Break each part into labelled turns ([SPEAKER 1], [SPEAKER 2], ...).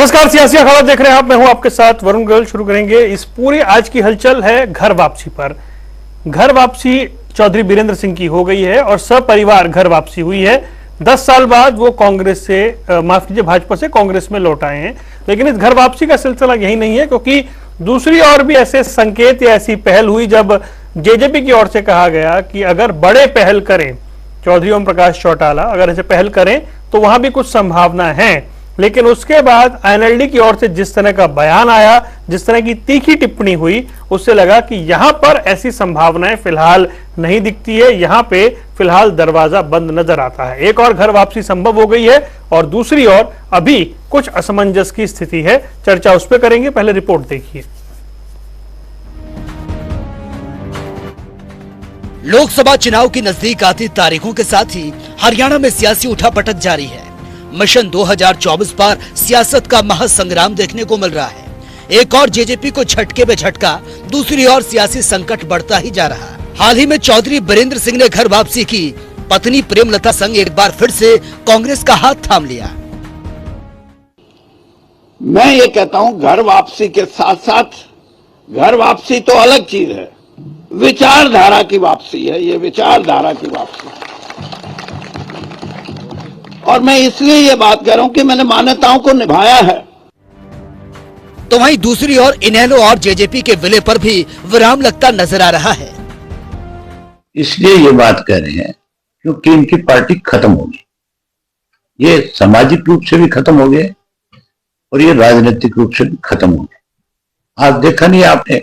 [SPEAKER 1] नमस्कार, सियासी अखबार देख रहे हैं आप। मैं हूं आपके साथ वरुण गोयल। शुरू करेंगे इस पूरी आज की हलचल है घर वापसी पर। घर वापसी चौधरी बीरेंद्र सिंह की हो गई है और सपरिवार घर वापसी हुई है। 10 साल बाद वो कांग्रेस से माफ कीजिए भाजपा से कांग्रेस में लौट आए हैं। लेकिन इस घर वापसी का सिलसिला यही नहीं है, क्योंकि दूसरी ओर भी ऐसे संकेत या ऐसी पहल हुई जब जेजेपी की ओर से कहा गया कि अगर बड़े पहल करें चौधरी ओम प्रकाश चौटाला, अगर ऐसे पहल करें तो वहां भी कुछ संभावना है। लेकिन उसके बाद एनएलडी की ओर से जिस तरह का बयान आया, जिस तरह की तीखी टिप्पणी हुई, उससे लगा कि यहां पर ऐसी संभावनाएं फिलहाल नहीं दिखती है। यहां पे फिलहाल दरवाजा बंद नजर आता है। एक और घर वापसी संभव हो गई है और दूसरी ओर अभी कुछ असमंजस की स्थिति है। चर्चा उस पर करेंगे, पहले रिपोर्ट देखिए।
[SPEAKER 2] लोकसभा चुनाव की नजदीक आती तारीखों के साथ ही हरियाणा में सियासी उठापटक जारी है। मिशन 2024 पर सियासत का महासंग्राम देखने को मिल रहा है। एक और जेजेपी को झटके पे झटका, दूसरी ओर सियासी संकट बढ़ता ही जा रहा है। हाल ही में चौधरी बीरेंद्र सिंह ने घर वापसी की। पत्नी प्रेमलता संग एक बार फिर से कांग्रेस का हाथ थाम लिया।
[SPEAKER 3] मैं ये कहता हूं, घर वापसी के साथ साथ घर वापसी तो अलग चीज है, विचारधारा की वापसी है। ये विचारधारा की वापसी है। और मैं इसलिए ये बात कर रहा हूं कि मैंने मान्यताओं को निभाया है।
[SPEAKER 2] तो वहीं दूसरी ओर इनेलो और जेजेपी के विलय पर भी विराम लगता नजर आ रहा है।
[SPEAKER 4] इसलिए ये बात कर रहे हैं क्योंकि इनकी पार्टी खत्म होगी। ये सामाजिक रूप से भी खत्म हो गए और ये राजनीतिक रूप से भी खत्म हो गए। आज देखा नहीं आपने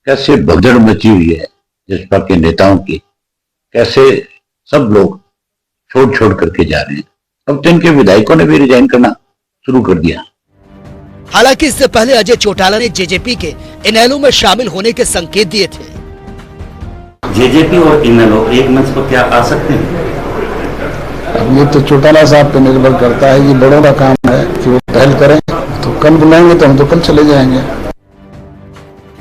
[SPEAKER 4] कैसे भगदड़ मची हुई है जिसपा के नेताओं की, कैसे सब लोग छोड़ छोड़ करके जा रहे हैं। अब तो इनके विधायकों ने भी रिजाइन करना शुरू कर दिया।
[SPEAKER 2] हालांकि इससे पहले अजय चौटाला ने जेजेपी के इनेलो में शामिल होने के संकेत दिए थे।
[SPEAKER 5] जेजेपी और इनेलो एक मंच पर क्या आ सकते हैं?
[SPEAKER 6] अब ये तो चौटाला साहब पे निर्भर करता है। ये बड़ों का काम है कि वो पहल करें, तो कल बुलाएंगे तो हम तो कल चले जाएंगे।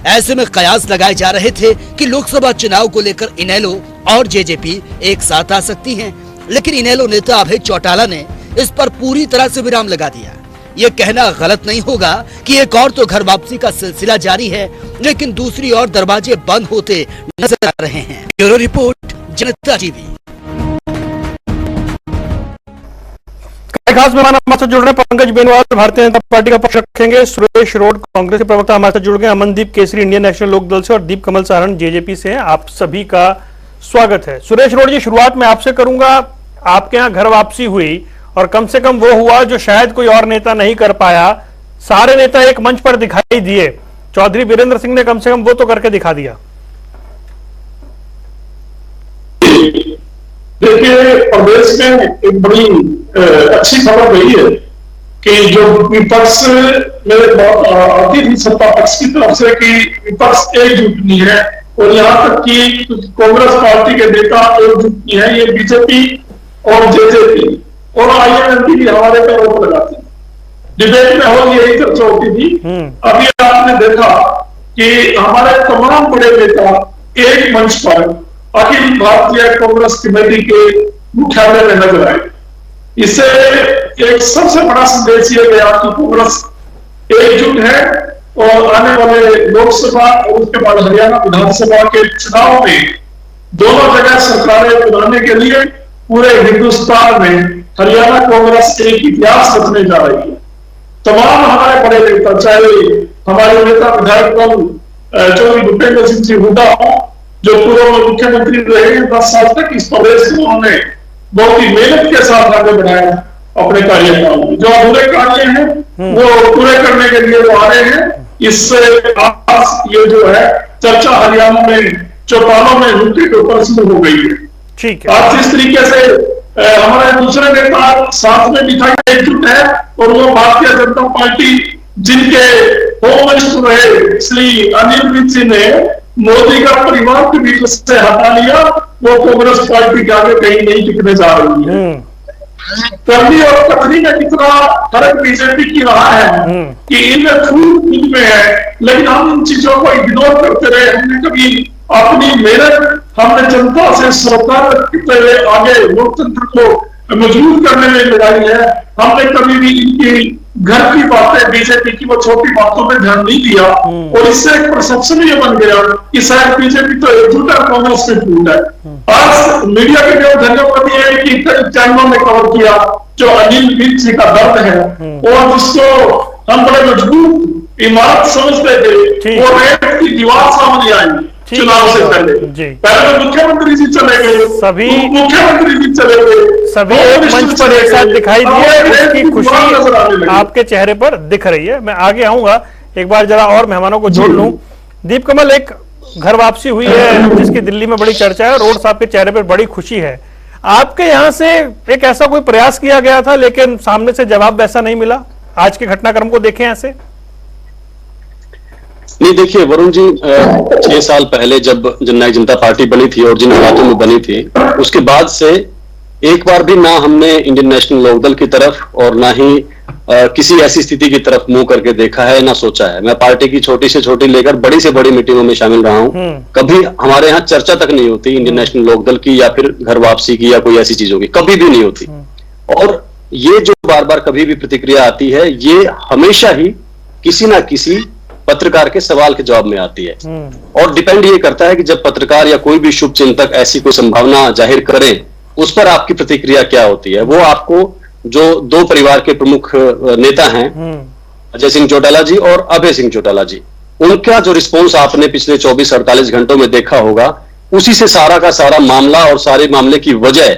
[SPEAKER 2] ऐसे में कयास लगाए जा रहे थे कि लोकसभा चुनाव को लेकर इनेलो और जेजेपी एक साथ आ सकती हैं, लेकिन इनेलो नेता अभय चौटाला ने इस पर पूरी तरह से विराम लगा दिया। ये कहना गलत नहीं होगा कि एक और तो घर वापसी का सिलसिला जारी है, लेकिन दूसरी ओर दरवाजे बंद होते नजर आ रहे हैं। ब्यूरो रिपोर्ट, जनता टीवी।
[SPEAKER 1] खास मेहमान हमारे साथ जुड़ रहे हैं। पंकज बेनीवाल भारतीय जनता पार्टी का पक्ष रखेंगे। सुरेश रोड कांग्रेस के प्रवक्ता हमारे साथ जुड़ गए। अमनदीप केसरी इंडियन नेशनल लोक दल से और दीप कमल सारण जेजेपी से हैं। आप सभी का स्वागत है। सुरेश रोड जी, शुरुआत में आपसे करूंगा। आपके यहाँ घर वापसी हुई और कम से कम वो हुआ जो शायद कोई और नेता नहीं कर पाया। सारे नेता एक मंच पर दिखाई दिए, चौधरी बीरेंद्र सिंह ने कम से कम वो तो करके दिखा दिया।
[SPEAKER 7] देखिए, प्रदेश में एक बड़ी अच्छी खबर रही है कि जो विपक्ष में आती थी सत्ता पक्ष की तरफ से कि विपक्ष एकजुट नहीं है, और यहाँ तक कि कांग्रेस पार्टी के नेता एकजुट नहीं है। ये बीजेपी और जेजेपी और आईएनएलडी भी हमारे पे आरोप लगाती है। डिबेट में हो यही चर्चा होती थी। अभी आपने देखा कि हमारे तमाम बड़े नेता एक मंच पर अखिल भारतीय कांग्रेस कमेटी के मुख्यालय में नजर आए। इससे एक सबसे बड़ा संदेश यह गया कि कांग्रेस एकजुट है और आने वाले लोकसभा और उसके बाद हरियाणा विधानसभा के चुनाव में दोनों जगह सरकारें बनाने के लिए पूरे हिंदुस्तान में हरियाणा कांग्रेस एक इतिहास रचने जा रही है। तमाम हमारे बड़े नेता, चाहे हमारे नेता विधायक दल चौधरी भूपेंद्र सिंह जी हुड्डा हो, जो पूर्व मुख्यमंत्री रहे हैं 10 साल तक, इस प्रदेश को उन्होंने बहुत ही मेहनत के साथ आगे बढ़ाया अपने कार्यकाल में। जो अधूरे कार्य हैं वो पूरे करने के लिए वो आ रहे हैं। इससे आज ये जो है चर्चा हरियाणा में चौपालों में रुके के ऊपर शुरू हो गई है। ठीक है। आज जिस तरीके से हमारे दूसरे नेता साथ में दिखाई एकजुट है, और वो भारतीय जनता पार्टी जिनके होम मिनिस्टर रहे श्री अनिल विज जी ने मोदी का परिवार के बीच से हटा लिया, वो कांग्रेस पार्टी के आगे कहीं नहीं टिकने जा रही है। करनी और कथनी में कितना फर्क बीजेपी की रहा है कि इनमें खूब खुद में है, लेकिन हम इन चीजों को इग्नोर करते रहे। हमने कभी अपनी मेहनत हमने जनता से सरकार करते हुए आगे लोकतंत्र को मजबूत करने में लगाई है। हमने कभी भी इनकी घर की बातें, बीजेपी की वो छोटी बातों पे ध्यान नहीं दिया, और इससे एक परसेप्शन ये बन गया कि शायद बीजेपी तो एकजुट है, कांग्रेस में टूट है। आज मीडिया के जो धन्यवाद ये है कि चैनलों ने कवर किया जो अनिल विज जी का दर्द है, और जिसको हम बड़े मजबूत इमारत समझते थे, वो रेत की दीवार सामने आई चुनाव से पहले। पहले तो मुख्यमंत्री जी चले गए,
[SPEAKER 1] सभी
[SPEAKER 7] मुख्यमंत्री जी चले गए,
[SPEAKER 1] सभी एक मंच पर एक साथ दिखाई दिए, उसकी खुशी आपके चेहरे पर दिख रही है। मैं आगे आऊंगा, एक बार जरा और मेहमानों को जोड़ लूं। दीप कमल, एक घर वापसी हुई है जिसकी दिल्ली में बड़ी चर्चा है, रोड साहब के चेहरे पर बड़ी खुशी है। आपके यहाँ से एक ऐसा कोई प्रयास किया गया था लेकिन सामने से जवाब वैसा नहीं मिला? आज के घटनाक्रम को देखें ऐसे।
[SPEAKER 8] नहीं, देखिए वरुण जी, 6 साल पहले जब जननायक जनता पार्टी बनी थी और जिन हालातों में बनी थी, उसके बाद से एक बार भी ना हमने इंडियन नेशनल लोकदल की तरफ और ना ही किसी ऐसी स्थिति की तरफ मुंह करके देखा है, ना सोचा है। मैं पार्टी की छोटी से छोटी लेकर बड़ी से बड़ी मीटिंगों में शामिल रहा हूं। कभी हमारे यहाँ चर्चा तक नहीं होती इंडियन नेशनल लोकदल की या फिर घर वापसी की या कोई ऐसी चीजों की, कभी भी नहीं होती। और ये जो बार बार कभी भी प्रतिक्रिया आती है, ये हमेशा ही किसी ना किसी पत्रकार के सवाल के जवाब में आती है। और डिपेंड ये करता है कि जब पत्रकार या कोई भी शुभ चिंतक ऐसी कोई संभावना जाहिर करे, उस पर आपकी प्रतिक्रिया क्या होती है। वो आपको जो दो परिवार के प्रमुख नेता हैं, अजय सिंह चौटाला जी और अभय सिंह चौटाला जी, उनका जो रिस्पॉन्स आपने पिछले 24-48 घंटों में देखा होगा, उसी से सारा का सारा मामला और सारे मामले की वजह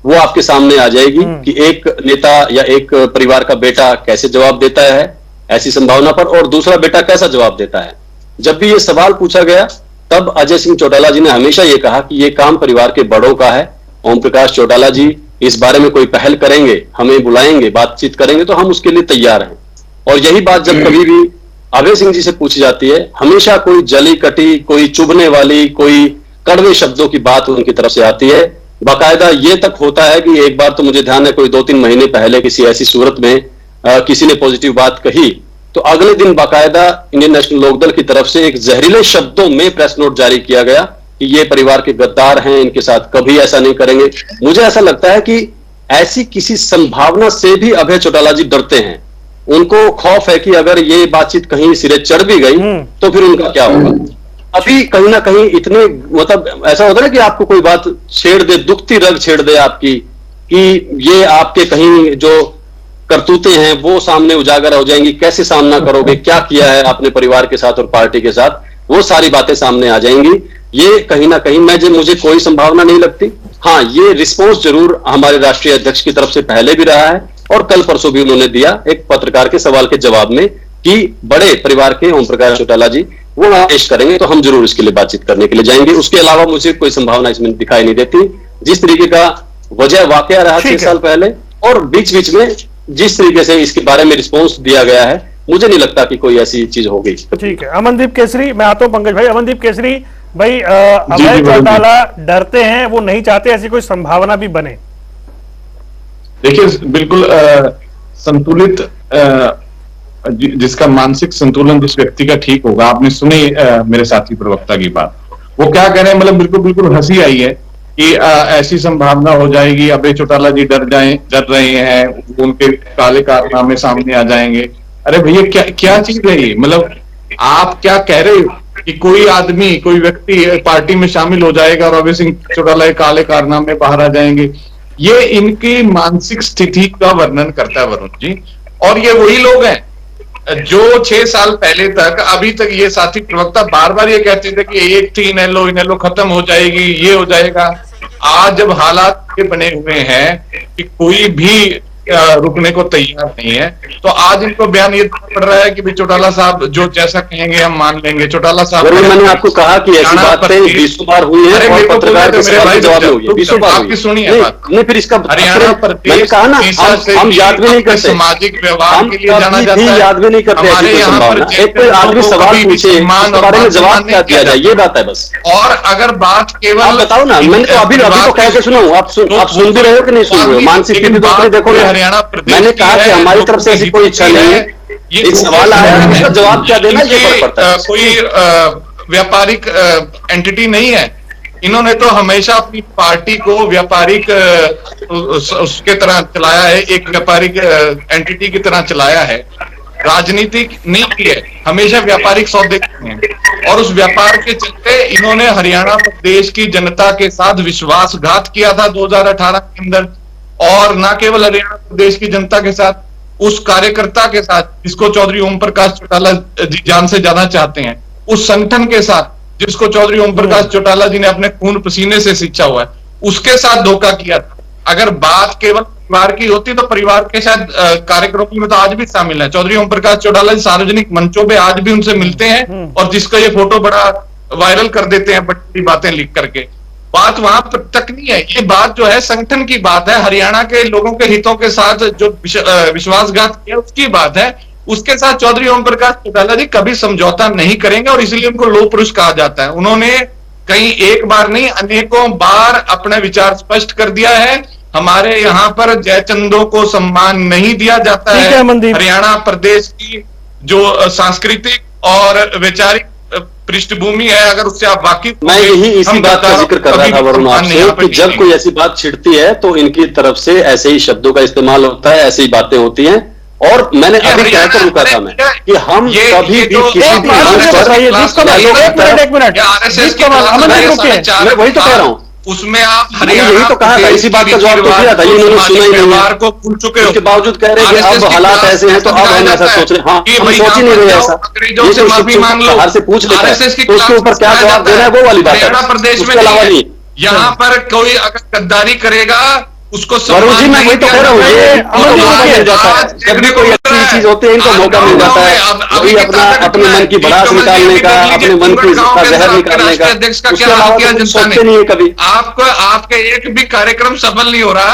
[SPEAKER 8] वो आपके सामने आ जाएगी कि एक नेता या एक परिवार का बेटा कैसे जवाब देता है ऐसी संभावना पर, और दूसरा बेटा कैसा जवाब देता है। जब भी ये सवाल पूछा गया, तब अजय सिंह चौटाला जी ने हमेशा ये कहा कि ये काम परिवार के बड़ों का है। ओम प्रकाश चौटाला जी इस बारे में कोई पहल करेंगे, हमें बुलाएंगे, बातचीत करेंगे तो हम उसके लिए तैयार हैं। और यही बात जब कभी भी अभय सिंह जी से पूछी जाती है, हमेशा कोई जली कटी, कोई चुभने वाली, कोई कड़वे शब्दों की बात उनकी तरफ से आती है। बाकायदा ये तक होता है कि एक बार तो मुझे ध्यान है, कोई 2-3 महीने पहले किसी ऐसी सूरत में किसी ने पॉजिटिव बात कही, तो अगले दिन बाकायदा इंडियन नेशनल लोकदल की तरफ से एक जहरीले शब्दों में प्रेस नोट जारी किया गया कि ये परिवार के गद्दार हैं, इनके साथ कभी ऐसा नहीं करेंगे। मुझे ऐसा लगता है कि ऐसी किसी संभावना से भी अभय चौटाला जी डरते हैं। उनको खौफ है कि अगर ये बातचीत कहीं सिरे चढ़ भी गई तो फिर उनका क्या होगा। अभी कहीं ना कहीं इतने, मतलब ऐसा होता है ना कि आपको कोई बात छेड़ दे, दुखती रग छेड़ दे आपकी, कि ये आपके कहीं जो करतूते हैं वो सामने उजागर हो जाएंगी, कैसे सामना करोगे, क्या किया है आपने परिवार के साथ और पार्टी के साथ, वो सारी बातें सामने आ जाएंगी। ये कहीं ना कहीं मुझे कोई संभावना नहीं लगती। हाँ, ये रिस्पॉन्स जरूर हमारे राष्ट्रीय अध्यक्ष की तरफ से पहले भी रहा है और कल परसों भी उन्होंने दिया एक पत्रकार के सवाल के जवाब में कि बड़े परिवार के ओम प्रकाश चौटाला जी वो पेश करेंगे तो हम जरूर इसके लिए बातचीत करने के लिए जाएंगे। उसके अलावा मुझे कोई संभावना इसमें दिखाई नहीं देती। जिस तरीके का वजह वाकया रहा 6 साल पहले और बीच बीच में जिस तरीके से इसके बारे में रिस्पॉन्स दिया गया है, मुझे नहीं लगता कि कोई ऐसी चीज होगी।
[SPEAKER 1] ठीक है, अमनदीप केसरी, मैं आता हूं पंकज भाई। अमनदीप केसरी भाई, अभय चौटाला डरते हैं, वो नहीं चाहते ऐसी कोई संभावना भी बने।
[SPEAKER 9] देखिए, बिल्कुल संतुलित, जिसका मानसिक संतुलन जिस व्यक्ति का ठीक होगा। आपने सुनी मेरे साथी प्रवक्ता की बात, वो क्या कह रहे हैं, मतलब बिल्कुल हंसी आई है कि ऐसी संभावना हो जाएगी, अभय चौटाला जी डर रहे हैं, उनके काले कारनामे सामने आ जाएंगे। अरे भैया, क्या चीज है ये? मतलब आप क्या कह रहे हो कि कोई आदमी, कोई व्यक्ति पार्टी में शामिल हो जाएगा और अभय सिंह चौटाला के काले कारनामे बाहर आ जाएंगे? ये इनकी मानसिक स्थिति का वर्णन करता है वरुण जी। और ये वही लोग हैं जो 6 साल पहले तक, अभी तक ये साथी प्रवक्ता बार बार ये कहते थे कि एक थी इनेलो खत्म हो जाएगी, ये हो जाएगा। आज जब हालात ये बने हुए हैं कि कोई भी रुकने को तैयार नहीं है, तो आज इनको बयान ये पड़ रहा है कि भाई चौटाला साहब जो जैसा कहेंगे हम मान लेंगे। चौटाला साहब,
[SPEAKER 8] मैंने आपको कहा कि ऐसी बातें 20 बार हुई है और पत्रकार के सवाल के जवाब में हुई है। 20 बार
[SPEAKER 9] आपकी सुनिए बात।
[SPEAKER 8] नहीं, फिर इसका
[SPEAKER 9] हरियाणा प्रदेश
[SPEAKER 8] कहा ना, हम याद भी नहीं करते,
[SPEAKER 9] सामाजिक व्यवहार के लिए जाना जाता है,
[SPEAKER 8] याद भी नहीं करते।
[SPEAKER 9] हमारे यहाँ पर
[SPEAKER 8] एक कोई आदमी सवाल पूछे, उसके बारे में जवाब क्या दिया जाए, ये बात है बस।
[SPEAKER 9] और अगर बात केवल,
[SPEAKER 8] आप बताओ ना, मैंने तो अभी तो कह के सुना हूँ, आप सुन भी रहे हो कि नहीं सुन रहे हो? मानसिक स्थिति तो देखो,
[SPEAKER 9] हरियाणा
[SPEAKER 8] मैंने कहा कि हमारी तरफ से ऐसी कोई इच्छा नहीं है। एक सवाल आया है, उसका जवाब क्या देना, ये फर्क पड़ता है।
[SPEAKER 9] कोई व्यापारिक एंटिटी नहीं है। इन्होंने तो हमेशा अपनी पार्टी को व्यापारिक उसके तरह चलाया है, एक व्यापारिक एंटिटी की तरह चलाया है, राजनीतिक नहीं की है, हमेशा व्यापारिक सौदे हैं। और उस व्यापार के चलते इन्होंने हरियाणा प्रदेश की जनता के साथ विश्वासघात किया था 2018 के अंदर, और न केवल हरियाणा प्रदेश की जनता के साथ, उस कार्यकर्ता के साथ जिसको चौधरी ओम प्रकाश चौटाला जी जान से ज्यादा चाहते हैं, उस संगठन के साथ जिसको चौधरी ओम प्रकाश चौटाला जी ने अपने खून पसीने से सींचा हुआ है, उसके साथ धोखा किया था। अगर बात केवल परिवार की होती तो परिवार के साथ कार्यक्रमों में तो आज भी शामिल है। चौधरी ओम प्रकाश चौटाला जी सार्वजनिक मंचों पे आज भी उनसे मिलते हैं और जिसका ये फोटो बड़ा वायरल कर देते हैं बड़ी बातें लिख करके। बात वहां पर तक नहीं है, ये बात जो है संगठन की बात है, हरियाणा के लोगों के हितों के साथ जो विश्वासघात किया उसकी बात है। उसके साथ चौधरी ओम प्रकाश चौटाला जी कभी समझौता नहीं करेंगे और इसलिए उनको लोह पुरुष कहा जाता है। उन्होंने कहीं एक बार नहीं अनेकों बार अपने विचार स्पष्ट कर दिया है। हमारे यहाँ पर जयचंदों को सम्मान नहीं दिया जाता है। हरियाणा प्रदेश की जो सांस्कृतिक और वैचारिक पृष्ठभूमि है, अगर उससे आप वाकिफ,
[SPEAKER 8] मैं यही इसी बात का जिक्र कर रहा था वरुण आपसे कि जब कोई ऐसी बात छिड़ती है तो इनकी तरफ से ऐसे ही शब्दों का इस्तेमाल होता है, ऐसी बातें होती हैं। और मैंने अभी कहकर रुका था मैं कि हम कभी भी किसी भी मंच पर, मैं वही तो कह रहा हूँ,
[SPEAKER 9] उसमें आप
[SPEAKER 8] यही तो कहा था, इसी बात का जवाब तो दिया था, इन्होंने सुना ही नहीं को भूल चुके हो, उसके बावजूद कह रहे हैं कि अब हालात ऐसे हैं तो अब हम ऐसा सोच रहे हैं। हाँ, हम सोच ही नहीं रहे ऐसा, ये बाहर से पूछ लेता है तो उसके ऊपर क्या जवाब देना है वो वाली बात है, उसके अलावा नहीं।
[SPEAKER 9] यहाँ पर कोई अगर गद्दारी करेगा उसको
[SPEAKER 8] वरुण जी मैं वही तो कह रहा हूँ, ये मौका मिल जाता है, जब भी कोई अच्छी चीज होती है इनको मौका मिल जाता है अभी अपने मन की भड़ास निकालने का, अपने मन की जहर निकालने का, उसके अलावा सोचते नहीं है कभी।
[SPEAKER 9] आपके एक भी कार्यक्रम सफल नहीं हो रहा,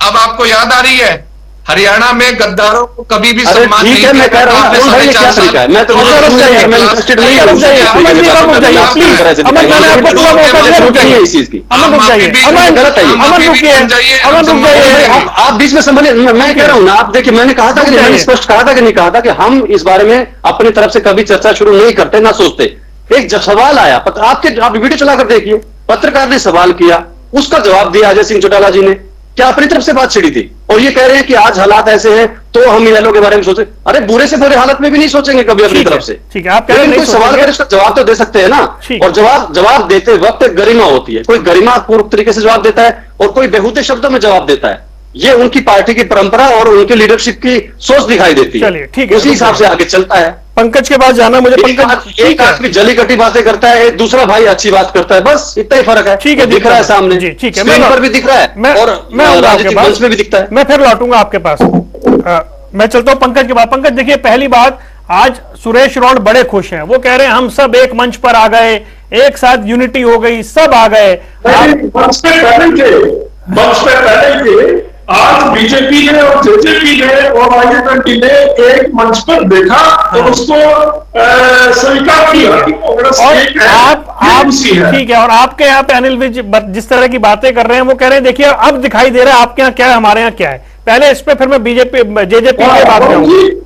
[SPEAKER 9] अब आपको याद आ रही है हरियाणा में गद्दारों को कभी भी सम्मान नहीं
[SPEAKER 8] है। मैं कह रहा हूँ क्या तरीका है, मैं तो इंटरेस्टेड नहीं हूँ इस चीज की। आप बीच में संभालिए, मैं कह रहा हूँ ना, आप देखिए मैंने कहा था कि मैंने स्पष्ट कहा था कि नहीं कहा था कि हम इस बारे में अपनी तरफ से कभी चर्चा शुरू नहीं करते ना सोचते। एक जब सवाल आया आप वीडियो चलाकर देखिए, पत्रकार ने सवाल किया, उसका जवाब दिया अजय सिंह चौटाला जी ने, क्या अपनी तरफ से बात छिड़ी थी। और ये कह रहे हैं कि आज हालात ऐसे हैं तो हम इनेलो के बारे में सोचे, अरे बुरे से बुरे हालत में भी नहीं सोचेंगे कभी अपनी तरफ से।
[SPEAKER 1] ठीक है, आप कह रहे हैं
[SPEAKER 8] कोई सवाल करे उसका जवाब तो दे सकते हैं ना, और जवाब देते वक्त गरिमा होती है, कोई गरिमा पूर्वक तरीके से जवाब देता है और कोई बेहूदे शब्दों में जवाब देता है। ये उनकी पार्टी की परंपरा और उनकी लीडरशिप की सोच दिखाई देती है, ठीक है, उसी हिसाब से आगे चलता है।
[SPEAKER 1] पंकज के पास जाना मुझे, पंकज
[SPEAKER 8] एक आदमी जली कटी बातें करता है, एक दूसरा भाई अच्छी बात करता है, बस इतना ही फर्क है।
[SPEAKER 1] ठीक है,
[SPEAKER 8] दिख रहा है सामने,
[SPEAKER 1] ठीक है,
[SPEAKER 8] स्क्रीन पर भी दिख रहा है और राजनीतिक मंच में भी दिखता है।
[SPEAKER 1] मैं फिर लौटूंगा आपके पास, मैं चलता हूं पंकज के बाद। पंकज देखिए, पहली बात, आज सुरेश रौड़ बड़े खुश हैं, वो कह रहे हैं हम सब एक मंच पर आ गए, एक साथ यूनिटी हो गई, सब आ गए।
[SPEAKER 7] मंच पे पहले के आज बीजेपी ने और जेजेपी ने और आईएनएलडी ने एक मंच पर देखा और उसको स्वीकार किया।
[SPEAKER 1] और आप ठीक है, और आपके यहाँ पे अनिल विज जिस तरह की बातें कर रहे हैं, वो कह रहे हैं देखिए अब दिखाई दे रहा है आपके यहाँ क्या है, हमारे यहाँ क्या है। पहले इस पे फिर मैं बीजेपी जेजेपी की बात करूंगा।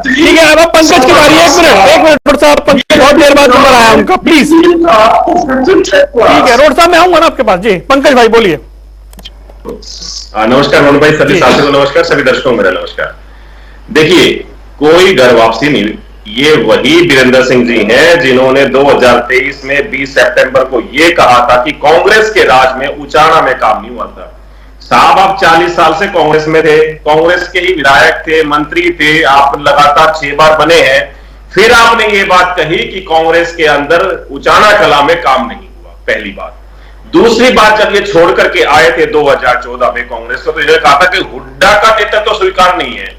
[SPEAKER 1] ठीक है, अब पंकज की बारी, एक मिनट रोड साहब, पंकज बहुत देर बाद नंबर आया उनका, प्लीज। ठीक है रोड साहब, मैं आऊंगा ना आपके पास। जी पंकज भाई बोलिए।
[SPEAKER 10] नमस्कार मोहन भाई, सभी साथियों को नमस्कार, सभी दर्शकों को मेरा नमस्कार। देखिए, कोई घर वापसी नहीं, ये वही वीरेंद्र सिंह जी हैं जिन्होंने 2023 में 20 सितंबर को ये कहा था कि कांग्रेस के राज में उचाना में काम नहीं हुआ था। साहब आप 40 साल से कांग्रेस में थे, कांग्रेस के ही विधायक थे, मंत्री थे, आप लगातार 6 बार बने हैं, फिर आपने ये बात कही कि कांग्रेस के अंदर उचाना कला में काम नहीं हुआ, पहली बात। दूसरी बात, जब ये छोड़ करके आए थे 2014 में कांग्रेस को, तो इन्होंने कहा था कि हुड्डा का नेतृत्व तो स्वीकार नहीं है।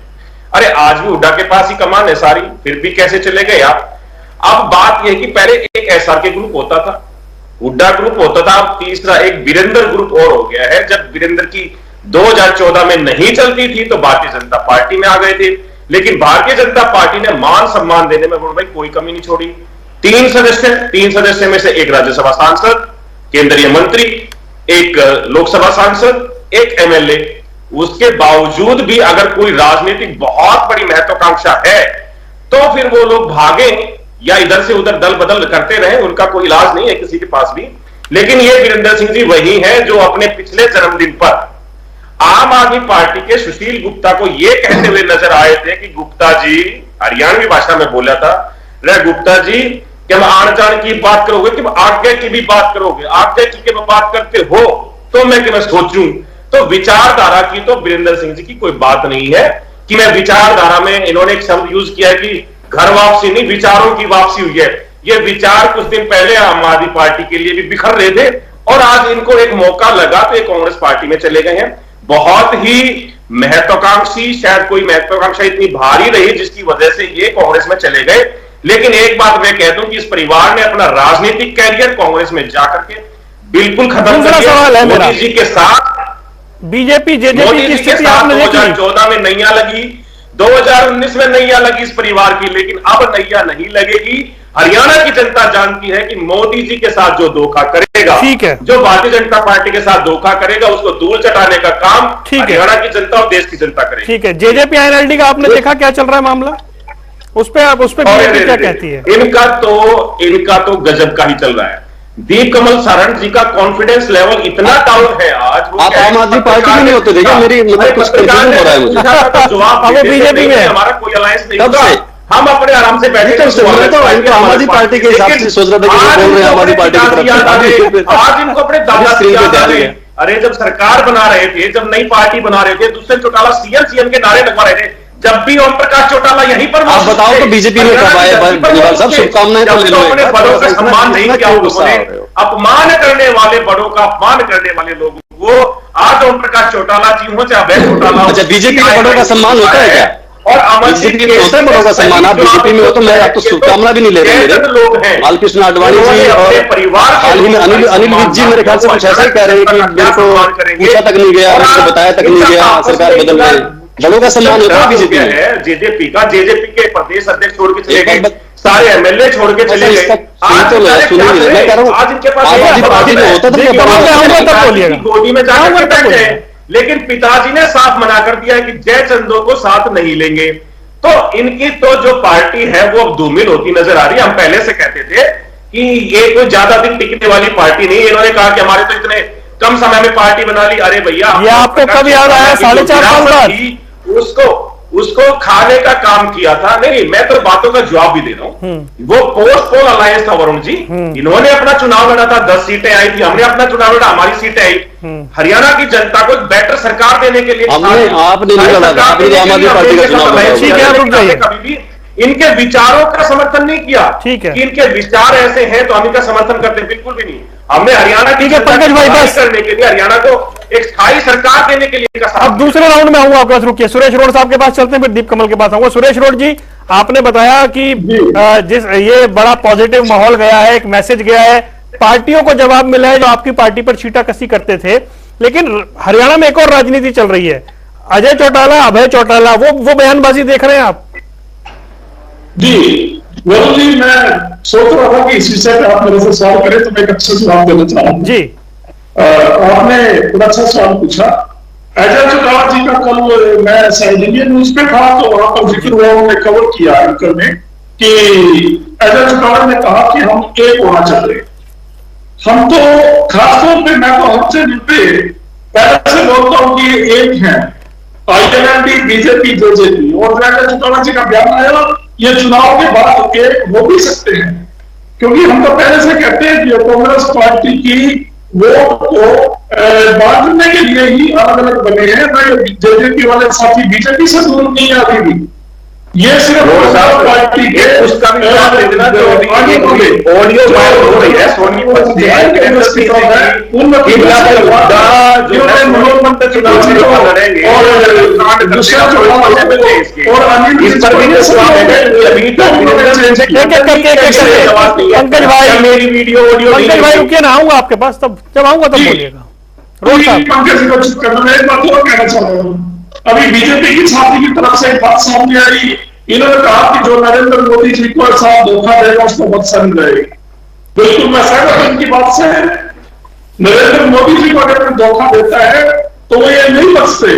[SPEAKER 10] अरे आज भी हुड्डा के पास ही कमान है सारी, फिर भी कैसे चले गए आप। अब बात यह कि पहले एक एसआर के ग्रुप होता था, हुड्डा ग्रुप होता था, अब तीसरा एक वीरेंद्र ग्रुप और हो गया है। जब वीरेंद्र की 2014 में नहीं चलती थी तो भारतीय जनता पार्टी में आ गए थे, लेकिन भारतीय जनता पार्टी ने मान सम्मान देने में भाई कोई कमी नहीं छोड़ी। 3 सदस्य में से एक राज्यसभा सांसद, केंद्रीय मंत्री, एक लोकसभा सांसद, एक एमएलए। उसके बावजूद भी अगर कोई राजनीतिक बहुत बड़ी महत्वाकांक्षा है तो फिर वो लोग भागे या इधर से उधर दल बदल करते रहे, उनका कोई इलाज नहीं है किसी के पास भी। लेकिन ये वीरेंद्र सिंह जी वही है जो अपने पिछले जन्मदिन पर आम आदमी पार्टी के सुशील गुप्ता को ये कहते हुए नजर आए थे कि गुप्ता जी, हरियाणवी भाषा में बोला था, रे गुप्ता जी कि हम आन जान की बात करोगे कि आज्ञा की भी बात करोगे, आज्ञा की के बात करते हो तो मैं कि मैं सोचूं। तो विचारधारा की तो वीरेंद्र सिंह जी की कोई बात नहीं है कि मैं विचारधारा में, इन्होंने एक शब्द यूज किया है कि घर वापसी नहीं, विचारों की वापसी हुई है। ये विचार कुछ दिन पहले आम आदमी पार्टी के लिए भी बिखर रहे थे और आज इनको एक मौका लगा तो ये कांग्रेस पार्टी में चले गए हैं। बहुत ही महत्वाकांक्षी, शायद कोई महत्वाकांक्षा इतनी भारी रही जिसकी वजह से ये कांग्रेस में चले गए। लेकिन एक बात मैं कहता हूं कि इस परिवार ने अपना राजनीतिक कैरियर कांग्रेस में जाकर के बिल्कुल खत्म कर दिया। मोदी जी के साथ
[SPEAKER 1] बीजेपी जेजेपी की स्थिति आपने देखी।
[SPEAKER 10] 2014 में नैया लगी, 2019 में नैया लगी इस परिवार की, लेकिन अब नैया नहीं लगेगी। हरियाणा की जनता जानती है कि मोदी जी के साथ जो धोखा करेगा,
[SPEAKER 1] ठीक है,
[SPEAKER 10] जो भारतीय जनता पार्टी के साथ धोखा करेगा, उसको धूल चटाने का काम हरियाणा की जनता और देश की जनता करेगी।
[SPEAKER 1] ठीक है, जेजेपी आईएनएलडी का आपने देखा क्या चल रहा है मामला, उस पे बीजेपी क्या कहती है?
[SPEAKER 10] इनका तो गजब का ही चल रहा है। दीप कमल सारंग जी का कॉन्फिडेंस लेवल इतना डाउन है आज।
[SPEAKER 8] आप आम आदमी पार्टी में नहीं होते, देखिए मेरी मतलब कुछ कंफ्यूजन हो रहा है मुझे।
[SPEAKER 10] जवाब बीजेपी में हमारा कोई अलायंस नहीं होगा, हम अपने आराम से बैठे
[SPEAKER 8] तो आम आदमी पार्टी के हिसाब से सोच रहा था कि बोल रहे हैं आम आदमी पार्टी की तरफ।
[SPEAKER 10] आज इनको अपने दादा, अरे जब सरकार बना रहे थे, जब नई पार्टी बना रहे थे, दुष्यंत चौटाला सीएम के नारे लगवा रहे थे, जब भी ओम प्रकाश चौटाला यहीं पर
[SPEAKER 8] आप बताओ तो बीजेपी में कब आए बनीवाल साहब, शुभकामनाएं तो ले लो।
[SPEAKER 10] अपने बड़ों का सम्मान नहीं किया, उन्होंने अपमान करने वाले बड़ों का अपमान करने वाले लोगों को आज ओम प्रकाश चौटाला जी हो चाहे अभय चौटाला।
[SPEAKER 8] अच्छा, बीजेपी के बड़ों का सम्मान होता है क्या?
[SPEAKER 10] और अमर
[SPEAKER 8] बीजेपी में होता है बड़ों का सम्मान? आप बीजेपी में हो तो मैं आपको शुभकामना भी नहीं ले रहे।
[SPEAKER 10] लोग हैं
[SPEAKER 8] लालकृष्ण आडवाणी जी और
[SPEAKER 10] परिवार
[SPEAKER 8] हाल ही में अनिल विज जी मेरे ख्याल से कुछ ऐसा ही कह रहे हैं कि मेरे को पूछा तक नहीं गया, उसको बताया तक नहीं गया, सरकार बदल रही। बड़ों का सम्मान होता है बीजेपी में?
[SPEAKER 10] जेजेपी का, जेजेपी के प्रदेश अध्यक्ष छोड़ के चले गए, सारे एमएलए छोड़ के चले गए।
[SPEAKER 8] सुनिए, मैं कह रहा हूँ
[SPEAKER 10] आज इनके पास
[SPEAKER 8] पार्टी में होता था
[SPEAKER 10] गोदी में जाकर बैठे, लेकिन पिताजी ने साफ मना कर दिया है कि जय चंदो को साथ नहीं लेंगे। तो इनकी तो जो पार्टी है वो अब धूमिल होती नजर आ रही है। हम पहले से कहते थे कि ये कोई ज्यादा दिन टिकने वाली पार्टी नहीं। इन्होंने कहा कि हमारे तो इतने कम समय में पार्टी बना ली। अरे भैया,
[SPEAKER 1] ये आपको कब याद आया? 4.5 साल बाद
[SPEAKER 10] उसको खाने का काम किया था। नहीं, मैं तो बातों का जवाब भी दे रहा हूं। वो पोस्ट पोल अलायंस था वरुण जी। इन्होंने अपना चुनाव लड़ा था, 10 सीटें आई थी, हमने अपना चुनाव लड़ा, हमारी सीटें आई। हरियाणा की जनता को बेटर सरकार देने के लिए
[SPEAKER 8] आपने नहीं लड़ा, आपने आम आदमी पार्टी का चुनाव लड़ा।
[SPEAKER 10] कभी भी इनके विचारों का समर्थन नहीं किया।
[SPEAKER 1] ठीक है,
[SPEAKER 10] कि इनके विचार ऐसे हैं तो हम इनका समर्थन करते, बिल्कुल भी नहीं। हमने हरियाणा की
[SPEAKER 1] पंकज भाई बस
[SPEAKER 10] करने के लिए, हरियाणा को एक स्थायी सरकार देने के लिए।
[SPEAKER 1] अब दूसरे राउंड में आऊंगा आपके पास, रुकिए, सुरेश रोड साहब के पास चलते हैं, फिर दीप कमल के पास आऊंगा। सुरेश रोड जी, आपने बताया कि जिस ये बड़ा पॉजिटिव माहौल गया है, एक मैसेज गया है, पार्टियों को जवाब मिला है जो आपकी पार्टी पर छींटाकशी करते थे। लेकिन हरियाणा में एक और राजनीति चल रही है, अजय चौटाला, अभय चौटाला, वो बयानबाजी देख रहे हैं आप?
[SPEAKER 7] जी वरुण जी, मैं सोच रहा था कि इस विषय पर आप मेरे से सवाल करें तो मैं एक अच्छा जवाब देना चाह रहा हूं जी। आपने बड़ा अच्छा सवाल पूछा। अजय चौटाला जी का कल मैं शायद इंडियन न्यूज पे था तो वहां पर जिक्र हुआ, उन्होंने कवर किया एंकर में कि अजय चौटाला ने कहा कि हम एक होना चाहते हैं। हम तो खासतौर पे, मैं तो हमसे मिलते पहले से बोलता हूं कि एक है आईएनएलडी, बीजेपी, जेजेपी, और अजय चौटाला जी का बयान आया ये चुनाव के बाद एक हो भी सकते हैं, क्योंकि हम तो पहले से कहते हैं कि कांग्रेस पार्टी की वोट को बांटने के लिए ही अलग अलग बने हैं। जेजेपी वाले साथी बीजेपी से दूर नहीं है अभी भी। ये सिर्फ पार्टी के उसका भी ऑडियो वायरल हो रही है, सोनीपत
[SPEAKER 1] पंकज भाई, मेरी वीडियो ऑडियो पंकज भाई रुकिए ना, आऊंगा आपके पास, तब जब आऊंगा तब बोलिएगा।
[SPEAKER 7] पंकज जी को चुप करना, मैं एक बात और कहना चाह रहा हूँ। अभी बीजेपी की छाती की तरफ से एक बात सामने आई, इन्होंने कहा कि जो नरेंद्र मोदी जी को साथ धोखा देगा उसको मत समझ रहेगी। बिल्कुल मैं सहमत हूं उनकी बात से। नरेंद्र मोदी जी को अगर धोखा देता है तो वो ये नहीं बचते,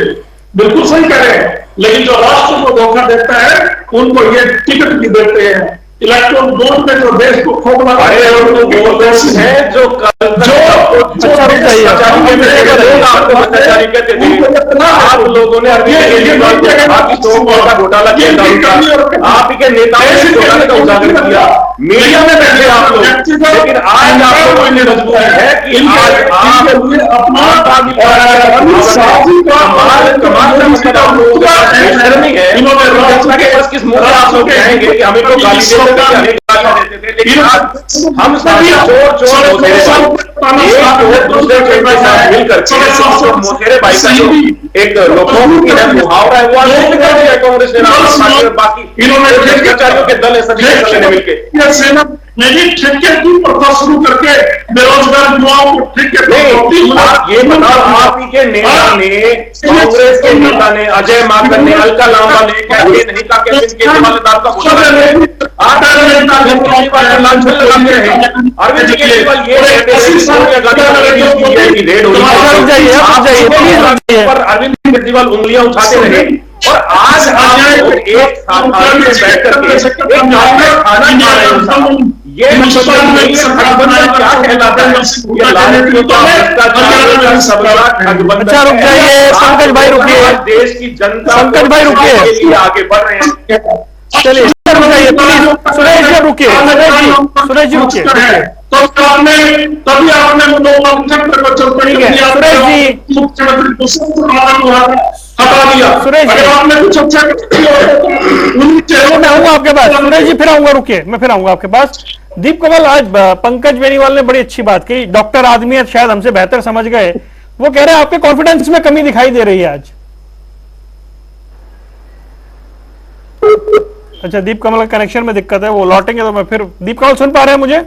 [SPEAKER 7] बिल्कुल सही कह रहे हैं। लेकिन जो राष्ट्र को धोखा देता है उनको ये टिकट भी देते हैं, इलेक्ट्रोल बोर्ड में जो देश को खोपना
[SPEAKER 10] है जो
[SPEAKER 1] अच्छा रुक जाइए,
[SPEAKER 10] आप लोगों ने घोटाला किया, आप ही के नेताओं ने घोटाले का उजागर किया, मीडिया में बैठे आप लोग, लेकिन आज आपको इतनी मजबूरी है कि आज आप अपना किस मुद्दे आप लोग कहेंगे कि हमें तो गाली देते थे, लेकिन हम सभी चोर दूसरे के साथ मिलकर मोतेरे भाई का जो एक लोगों की मुहावरा है वो कर दिया कांग्रेस ने, बाकी कर्मचारियों के दल है सभी ने मिलकर
[SPEAKER 7] ठेके की प्रथा शुरू करके बेरोजगार युवाओं को ठेके
[SPEAKER 10] ये बताओ, आप ही के नेता ने, कांग्रेस के नेता ने, अजय माकन ने, अलका लांबा ने, कैबिनेट नहीं का केजरीवाल का घोटाला, अरविंद केजरीवाल ये पर अरविंद केजरीवाल उंगलियां उठाते रहे और आज आप एक साथ बैठ करके खाना खा रहे हो, ये क्या कहलाता है?
[SPEAKER 1] अच्छा रुक जाइए पंकज भाई, रुकिए
[SPEAKER 10] देश की जनता,
[SPEAKER 1] पंकज भाई रुकिए,
[SPEAKER 10] आगे बढ़ रहे हैं।
[SPEAKER 1] चलिए रुकिए प्लीज, सुरेश जी रुकिए, सुरेश जी रुकिए,
[SPEAKER 7] तभी आपने
[SPEAKER 1] सुरेश जी
[SPEAKER 7] हटा दिया।
[SPEAKER 1] सुरेश जी
[SPEAKER 7] आपने कुछ अच्छा
[SPEAKER 1] मैं आऊंगा आपके पास, सुरेश जी फिर आऊंगा, रुकिए मैं फिर आऊंगा आपके पास। दीप कमल, आज पंकज बेनीवाल ने बड़ी अच्छी बात की, डॉक्टर आदमी शायद हमसे बेहतर समझ गए, वो कह रहे हैं आपके कॉन्फिडेंस में कमी दिखाई दे रही है आज। अच्छा, दीप कमल का कनेक्शन में दिक्कत है, वो लौटेंगे तो मैं फिर। दीप कमल सुन पा रहे हैं मुझे?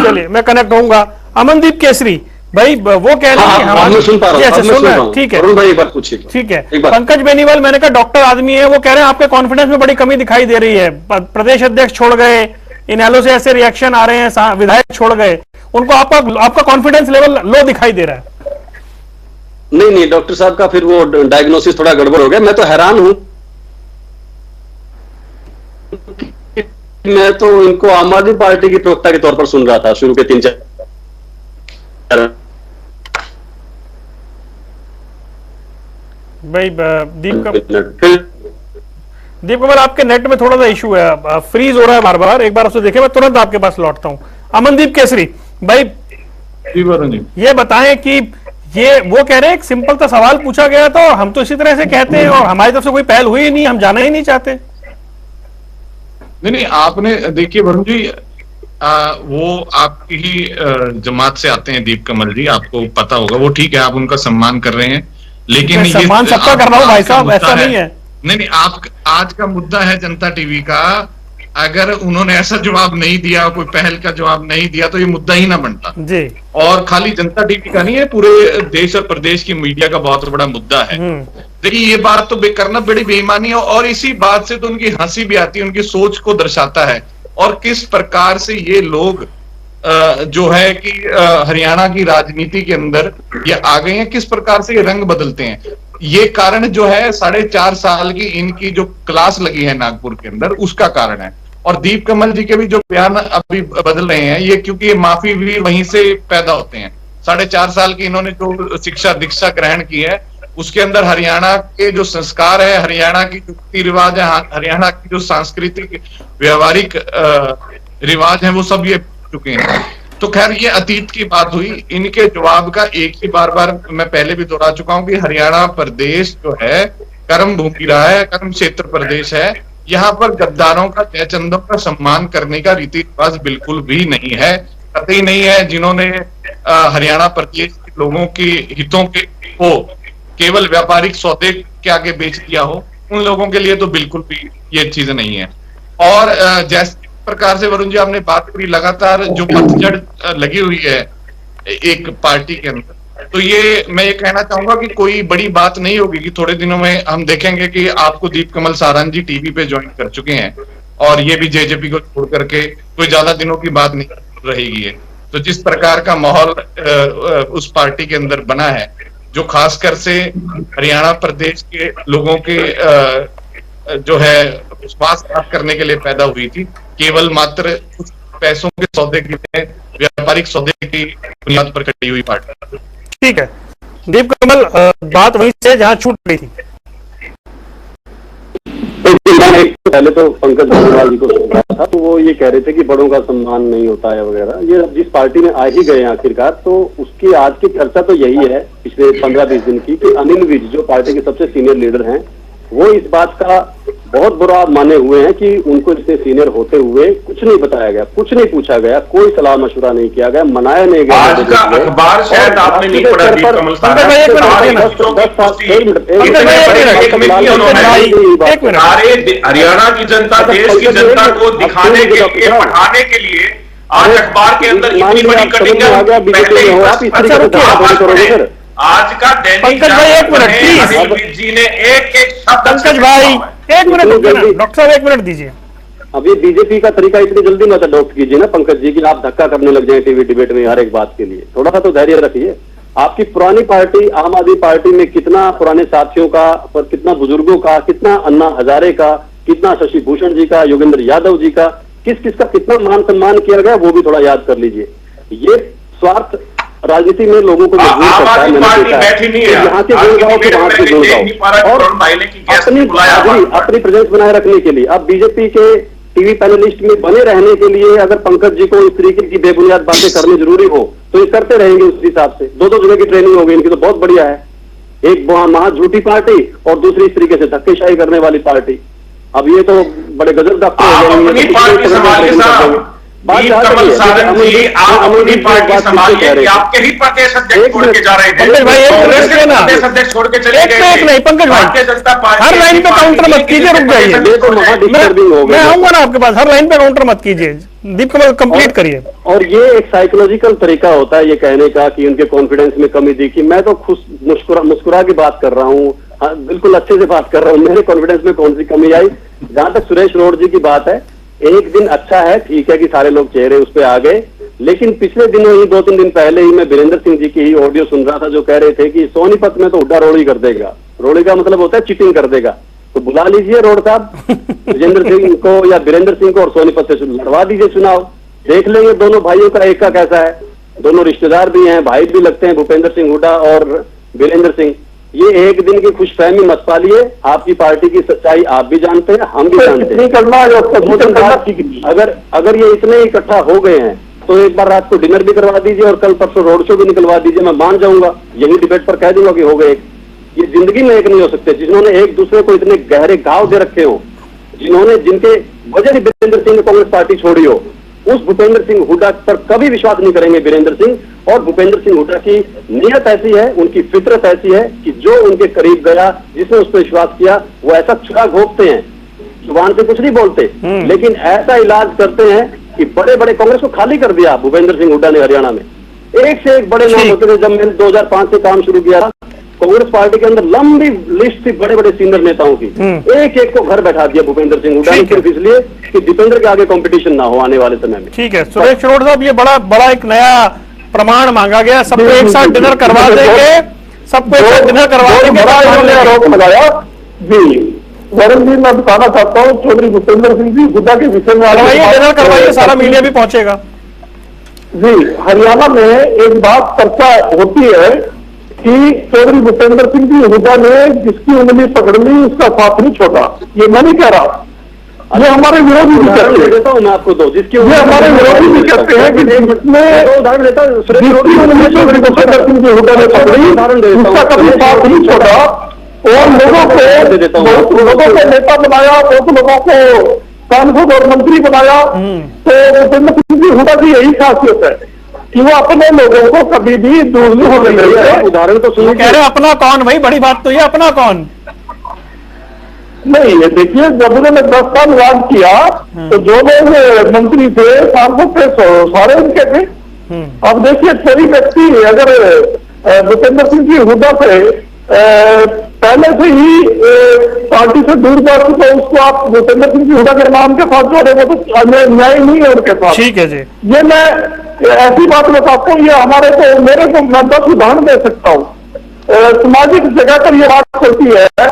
[SPEAKER 1] चलिए मैं कनेक्ट होऊंगा। अमनदीप केसरी भाई वो कह रहे हैं
[SPEAKER 8] मैं सुन पा रहा हूं,
[SPEAKER 1] ठीक है,
[SPEAKER 8] अरुण भाई एक बार पूछिए।
[SPEAKER 1] ठीक है, पंकज बेनीवाल मैंने कहा डॉक्टर आदमी है, वो कह रहे हैं आपके कॉन्फिडेंस में बड़ी कमी दिखाई दे रही है, प्रदेश अध्यक्ष छोड़ गए, इनेलो से ऐसे रिएक्शन आ रहे हैं, विधायक छोड़ गए, उनको आपका कॉन्फिडेंस लेवल लो दिखाई दे रहा है।
[SPEAKER 8] नहीं डॉक्टर साहब का फिर वो डायग्नोसिस थोड़ा गड़बड़ हो गया। मैं तो हैरान हूं, मैं तो इनको आम आदमी पार्टी की प्रवक्ता के तौर पर सुन रहा था शुरू के 3-4
[SPEAKER 1] भाई। दीप कमल आपके नेट में थोड़ा सा इशू है, फ्रीज हो रहा है बार बार, एक बार उससे देखें, मैं तुरंत आपके पास लौटता हूं। अमनदीप केसरी भाई ये बताएं कि ये वो कह रहे हैं एक सिंपल सा सवाल पूछा गया तो हम तो इसी तरह से कहते हैं और हमारी तरफ से कोई पहल हुई नहीं, हम जाना ही नहीं चाहते।
[SPEAKER 9] नहीं आपने देखिए वरुण जी, वो आपकी ही जमात से आते हैं दीप कमल जी, आपको पता होगा, वो ठीक है, आप उनका सम्मान कर रहे हैं, लेकिन
[SPEAKER 1] सम्मान सबका कर रहा हूं भाई साहब, ऐसा नहीं है।
[SPEAKER 9] नहीं आप आज का मुद्दा है जनता टीवी का, अगर उन्होंने ऐसा जवाब नहीं दिया, कोई पहल का जवाब नहीं दिया तो ये मुद्दा ही ना बनता
[SPEAKER 1] जी।
[SPEAKER 9] और खाली जनता टीवी का नहीं है, पूरे देश और प्रदेश की मीडिया का बहुत बड़ा मुद्दा है। देखिए ये बात तो करना बड़ी बेईमानी है और इसी बात से तो उनकी हंसी भी आती है, उनकी सोच को दर्शाता है और किस प्रकार से ये लोग जो है कि हरियाणा की राजनीति के अंदर ये आ गए हैं, किस प्रकार से ये रंग बदलते हैं। ये कारण जो है 4.5 साल की इनकी जो क्लास लगी है नागपुर के अंदर, उसका कारण है। और दीप कमल जी के भी जो बयान अभी बदल रहे हैं ये, क्योंकि ये माफी वीर वहीं से पैदा होते हैं। 4.5 साल की इन्होंने जो शिक्षा दीक्षा ग्रहण की है उसके अंदर हरियाणा के जो संस्कार है, हरियाणा की जो रीति रिवाज है, हरियाणा की जो सांस्कृतिक व्यवहारिक रिवाज है, वो सब ये चुके हैं। तो खैर ये अतीत की बात हुई। इनके जवाब का एक ही बार मैं पहले भी दोहरा चुका हूं कि हरियाणा प्रदेश जो है कर्म भूमि रहा है, कर्म क्षेत्र प्रदेश है, यहाँ पर गद्दारों का, जयचंदों का सम्मान करने का रीति रिवाज बिल्कुल भी नहीं है, कतई नहीं है। जिन्होंने हरियाणा प्रदेश के लोगों के हितों के को केवल व्यापारिक सौदे के आगे बेच दिया हो, उन लोगों के लिए तो बिल्कुल भी ये चीज नहीं है। और जैसे प्रकार से वरुण जी आपने बात करी, लगातार जो पतझड़ लगी हुई है एक पार्टी के अंदर, तो ये मैं ये कहना चाहूंगा कि कोई बड़ी बात नहीं होगी कि थोड़े दिनों में हम देखेंगे कि आपको दीप कमल सारंग जी टीवी पे ज्वाइन कर चुके हैं और ये भी जेजेपी को छोड़ करके, कोई ज्यादा दिनों की बात नहीं रहेगी है। तो जिस प्रकार का माहौल उस पार्टी के अंदर बना है, जो खासकर से हरियाणा प्रदेश के लोगों के जो है विश्वास प्राप्त करने के लिए पैदा हुई थी, केवल मात्र कुछ पैसों के सौदे के लिए, व्यापारिक सौदे की बुनियाद पर खड़ी हुई पार्टी।
[SPEAKER 1] ठीक है दीप कमल, बात वहीं से जहां छूट गई थी।
[SPEAKER 8] पहले तो पंकज अग्रवाल जी को सुन रहा था, तो वो ये कह रहे थे कि बड़ों का सम्मान नहीं होता है वगैरह। ये जिस पार्टी में आ ही गए आखिरकार, तो उसकी आज की चर्चा तो यही है पिछले 15-20 दिन की, कि अनिल विज जो पार्टी के सबसे सीनियर लीडर हैं, वो इस बात का बहुत बुरा माने हुए हैं कि उनको इतने सीनियर होते हुए कुछ नहीं बताया गया, कुछ नहीं पूछा गया, कोई सलाह मशुरा नहीं किया गया, मनाया नहीं गया।
[SPEAKER 10] आज का अखबार शायद आपने नहीं पढ़ा दीप कमल साहब, सारे हरियाणा की जनता, देश की जनता को दिखाने के लिए, पढ़ाने के लिए आज अखबार के अंदर इतनी बड़ी कटिंग आज का
[SPEAKER 1] पंकज भाई एक मिनट प्लीज,
[SPEAKER 10] जी ने एक शब्द,
[SPEAKER 1] पंकज भाई एक मिनट, डॉक्टर साहब एक मिनट दीजिए।
[SPEAKER 8] अभी बीजेपी का तरीका इतनी जल्दी मत अडॉप्ट कीजिए ना पंकज जी, कि आप धक्का करने लग जाए टीवी डिबेट में हर एक बात के लिए। थोड़ा सा तो धैर्य रखिए। आपकी पुरानी पार्टी आम आदमी पार्टी में कितना पुराने साथियों का, पर कितना बुजुर्गों का, कितना अन्ना हजारे का, कितना शशि भूषण जी का, योगेंद्र यादव जी का, किस किस का कितना मान सम्मान किया गया, वो भी थोड़ा याद कर लीजिए। ये स्वार्थ राजनीति में लोगों को मजबूर करता है। यहाँ के गुण गाओ तो वहां के गुण गाओ, और अपनी प्रेजेंस बनाए रखने के लिए अब बीजेपी के टीवी पैनलिस्ट में बने रहने के लिए अगर पंकज जी को इस तरीके की बेबुनियाद बातें करनी जरूरी हो तो ये करते रहेंगे उस हिसाब से। 2-2 जगह की ट्रेनिंग हो गई इनकी, तो बहुत बढ़िया है। एक महा झूठी पार्टी और दूसरी इस तरीके से धक्केशाही करने वाली पार्टी। अब ये तो बड़े गजब का
[SPEAKER 10] कमल साधन जी, आप अपनी पार्टी संभालिए, आपके ही प्रदेश अध्यक्ष छोड़ के जा रहे थे। प्रदेश अध्यक्ष छोड़ के चले गए।
[SPEAKER 1] नहीं पंकज भाई,
[SPEAKER 10] भारतीय जनता पार्टी
[SPEAKER 1] हर लाइन पे काउंटर मत कीजिए, रुक जाइए, मैं आऊंगा ना आपके पास। हर लाइन पे काउंटर मत कीजिए, दीप कमल कंप्लीट करिए।
[SPEAKER 8] और ये एक साइकोलॉजिकल तरीका होता है ये कहने का कि उनके कॉन्फिडेंस में कमी दिखी। मैं तो खुश मुस्कुरा की बात कर रहा हूँ, बिल्कुल अच्छे से बात कर रहा हूँ। मेरे कॉन्फिडेंस में कौन सी कमी आई? जहां तक सुरेश रोड जी की बात है, एक दिन अच्छा है, ठीक है कि सारे लोग चेहरे उस पर आ गए, लेकिन पिछले दिनों ही 2-3 दिन पहले ही मैं वीरेंद्र सिंह जी की ही ऑडियो सुन रहा था जो कह रहे थे कि सोनीपत में तो हुड्डा रोड़ी कर देगा। रोड़ी का मतलब होता है चीटिंग कर देगा। तो बुला लीजिए रोड साहब विजेंद्र सिंह को या वीरेंद्र सिंह को और सोनीपत से लड़वा दीजिए चुनाव, देख लेंगे दोनों भाइयों का एक का कैसा है। दोनों रिश्तेदार भी हैं, भाई भी लगते हैं, भूपेंद्र सिंह हुड्डा और वीरेंद्र सिंह। ये एक दिन की खुशफहमी मत पालिए, आपकी पार्टी की सच्चाई आप भी जानते हैं, हम भी जानते हैं। करना अगर ये इतने इकट्ठा हो गए हैं तो एक बार रात को डिनर भी करवा दीजिए और कल परसों रोड शो भी निकलवा दीजिए, मैं मान जाऊंगा, यही डिबेट पर कह दूंगा कि हो गए। ये जिंदगी में एक नहीं हो सकते जिन्होंने एक दूसरे को इतने गहरे घाव दे रखे हो, जिनके वजह से वीरेंद्र सिंह ने कांग्रेस पार्टी छोड़ी हो, उस भूपेंद्र सिंह हुड्डा पर कभी विश्वास नहीं करेंगे वीरेंद्र सिंह। और भूपेंद्र सिंह हुड्डा की नीयत ऐसी है, उनकी फितरत ऐसी है कि जो उनके करीब गया, जिसने उस पर विश्वास किया, वो ऐसा छुरा घोंपते हैं, जुबान से कुछ नहीं बोलते, लेकिन ऐसा इलाज करते हैं कि बड़े बड़े कांग्रेस को खाली कर दिया भूपेंद्र सिंह हुड्डा ने हरियाणा में। एक से एक बड़े नाम होते थे। जब मैंने 2005 से काम शुरू किया कांग्रेस पार्टी के अंदर लंबी लिस्ट थी बड़े बड़े सीनियर नेताओं की, एक एक को घर बैठा दिया भूपेंद्र सिंह हुड्डा ने, सिर्फ इसलिए कि दीपेंद्र के आगे कंपटीशन ना हो आने वाले समय में।
[SPEAKER 1] ठीक है सुरेश रोड साहब, ये बड़ा एक नया प्रमाण मांगा गया, सबको एक साथ डिनर करवा देंगे, सबको एक साथ डिनर करवा देंगे,
[SPEAKER 7] आरोप लगाया जी। वरुण जी, मैं बताना चाहता हूँ चौधरी भूपेंद्र सिंह जी हुड्डा के विषय में
[SPEAKER 1] डिनर करवाइए, सारा मीडिया भी पहुंचेगा
[SPEAKER 7] जी। हरियाणा में एक बात चर्चा होती है कि चौधरी भूपेंद्र सिंह जी हुड्डा ने जिसकी उंगली पकड़ ली उसका साथ नहीं छोड़ा। ये मैं नहीं कह रहा, ये हमारे विरोधी भी कहते हैं।
[SPEAKER 8] देता हूँ मैं आपको दो, जिसकी
[SPEAKER 7] ये हमारे विरोधी भी कहते हैं कि जिसमें
[SPEAKER 8] उदाहरण देता हूँ,
[SPEAKER 7] चौधरी भूपेंद्र सिंह जी हुड्डा ने पकड़ी उसका कभी साथ नहीं छोड़ा और लोगों को नेता बनाया, बहुत लोगों को सांसद और मंत्री बनाया। तो भूपेंद्र सिंह जी हुड्डा की यही खासियत है कि वो अपने लोगों को कभी भी दूर नहीं होने देते।
[SPEAKER 8] उदाहरण तो सुनो,
[SPEAKER 1] कह रहे अपना कौन भाई, बड़ी बात तो ये अपना कौन
[SPEAKER 7] नहीं। ये देखिए, जब उन्होंने 10 साल राज किया तो जो लोग मंत्री थे, सांसद थे, सारे उनके थे। अब देखिए, कोई व्यक्ति अगर भूपेंद्र सिंह जी हुड्डा से पहले से ही पार्टी से दूर जा चुके तो उसको आप भूपेंद्र सिंह जी हुड्डा के नाम के साथ जोड़े, वो तो न्याय नहीं है उनके साथ।
[SPEAKER 1] ठीक है जी,
[SPEAKER 7] ये मैं ऐसी बात बताता हूँ, ये हमारे को मेरे को मैं 10 उदाहरण दे सकता हूँ। सामाजिक जगह पर ये बात चलती है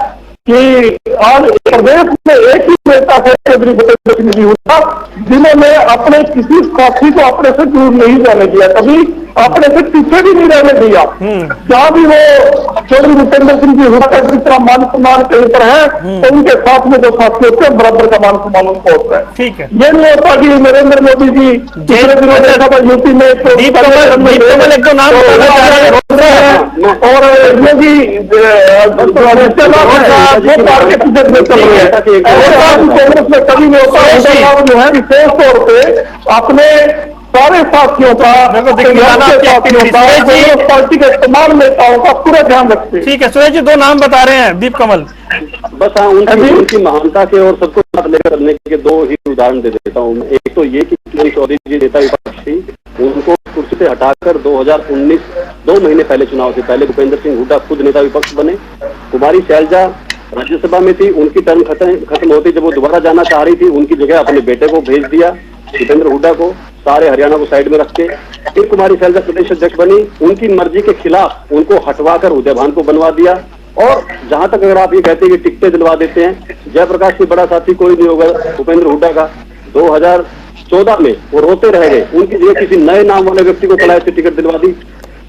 [SPEAKER 7] कि आज प्रदेश में एक ही नेता थे चौधरी भूपेंद्र सिंह जी हुड्डा, जिन्होंने अपने किसी साथी को अपने से दूर नहीं जाने दिया, कभी अपने से पीछे भी नहीं रहने दिया। जहाँ भी वो चौधरी भूपेंद्र सिंह जी हुड्डा का जिस तरह मान सम्मान कहीं पर है, तो उनके साथ में जो साथी होते हैं बराबर का मान सम्मान उनको होता है।
[SPEAKER 1] ठीक है,
[SPEAKER 7] ये नहीं होता कि नरेंद्र मोदी जी पिछले दिनों देखा था यूपी में और योगी कांग्रेस में कभी नहीं होता। जो है विशेष तौर पे अपने सारे साथियों का, पार्टी के तमाम नेताओं का पूरा ध्यान रखते हैं।
[SPEAKER 1] ठीक है, सुरेश जी 2 नाम बता रहे हैं, दीप कमल।
[SPEAKER 8] बस हाँ, उनकी महानता के और सबको साथ लेकर चलने के 2 ही उदाहरण दे देता हूँ। एक तो ये कि किरण चौधरी जी नेता विपक्ष थी, उनको कुर्सी से हटाकर 2019 2 महीने पहले चुनाव से पहले भूपेंद्र सिंह हुड्डा खुद नेता विपक्ष बने। कुमारी शैलजा राज्यसभा में थी, उनकी टर्म खत्म होती, जब वो दोबारा जाना चाह रही थी, उनकी जगह अपने बेटे को भेज दिया, भूपेंद्र हुड्डा को, सारे हरियाणा को साइड में रख के। फिर कुमारी शैलजा प्रदेश अध्यक्ष बनी, उनकी मर्जी के खिलाफ उनको हटवाकर उदयभान को बनवा दिया। और जहां तक अगर आप ये कहते हैं कि टिकटें दिलवा देते हैं, जयप्रकाश से बड़ा साथी कोई नहीं होगा भूपेंद्र हुड्डा का। 2014 में वो रोते रह गए, उनकी जगह किसी नए नाम वाले व्यक्ति को कलाय से टिकट दिलवा दी।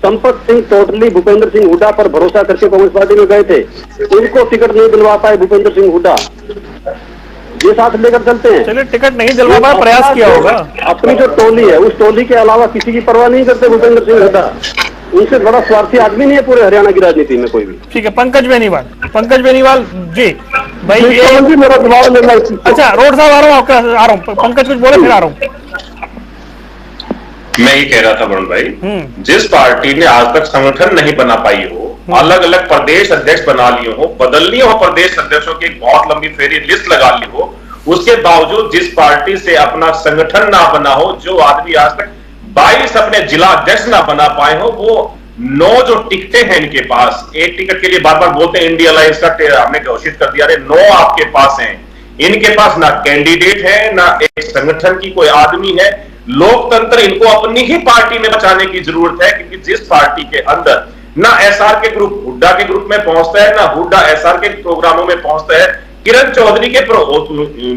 [SPEAKER 8] संपत सिंह टोटली भूपेंद्र सिंह हुड्डा पर भरोसा करके कांग्रेस पार्टी में गए थे, उनको टिकट नहीं दिलवा पाए भूपेंद्र सिंह हुड्डा। ये साथ लेकर चलते हैं,
[SPEAKER 1] चलिए टिकट नहीं दिलवा पाए, प्रयास किया होगा।
[SPEAKER 8] अपनी जो टोली है उस टोली के अलावा किसी की परवाह नहीं करते भूपेंद्र सिंह हुड्डा। उनसे बड़ा स्वार्थी आदमी नहीं है पूरे हरियाणा की राजनीति में कोई भी।
[SPEAKER 1] ठीक है, पंकज बेनीवाल जी भाई, ये
[SPEAKER 7] मेरा जवाब लेना।
[SPEAKER 1] अच्छा, रोड साहब आ रहा हूँ, पंकज कुछ बोले फिर आ रहा हूँ।
[SPEAKER 10] मैं ये कह रहा था वरुण भाई, जिस पार्टी ने आज तक संगठन नहीं बना पाई हो, अलग अलग प्रदेश अध्यक्ष बना लिए हो, बदल लिए हो प्रदेश अध्यक्षों की एक बहुत लंबी फेरी लिस्ट लगा ली हो, उसके बावजूद जिस पार्टी से अपना संगठन ना बना हो, जो आदमी आज तक 22 अपने जिला अध्यक्ष ना बना पाए हो, वो 9 जो टिकटें हैं इनके पास, एक टिकट के लिए बार बार बोलते हैं इंडिया अलायंस का हमने घोषित कर दिया, 9 आपके पास हैं। इनके पास ना कैंडिडेट है, ना एक संगठन की कोई आदमी है। लोकतंत्र इनको अपनी ही पार्टी में बचाने की जरूरत है, क्योंकि जिस पार्टी के अंदर ना एसआर के ग्रुप हुड्डा के ग्रुप में पहुंचता है, ना हुड्डा एसआर के प्रोग्रामों में पहुंचता है। किरण चौधरी के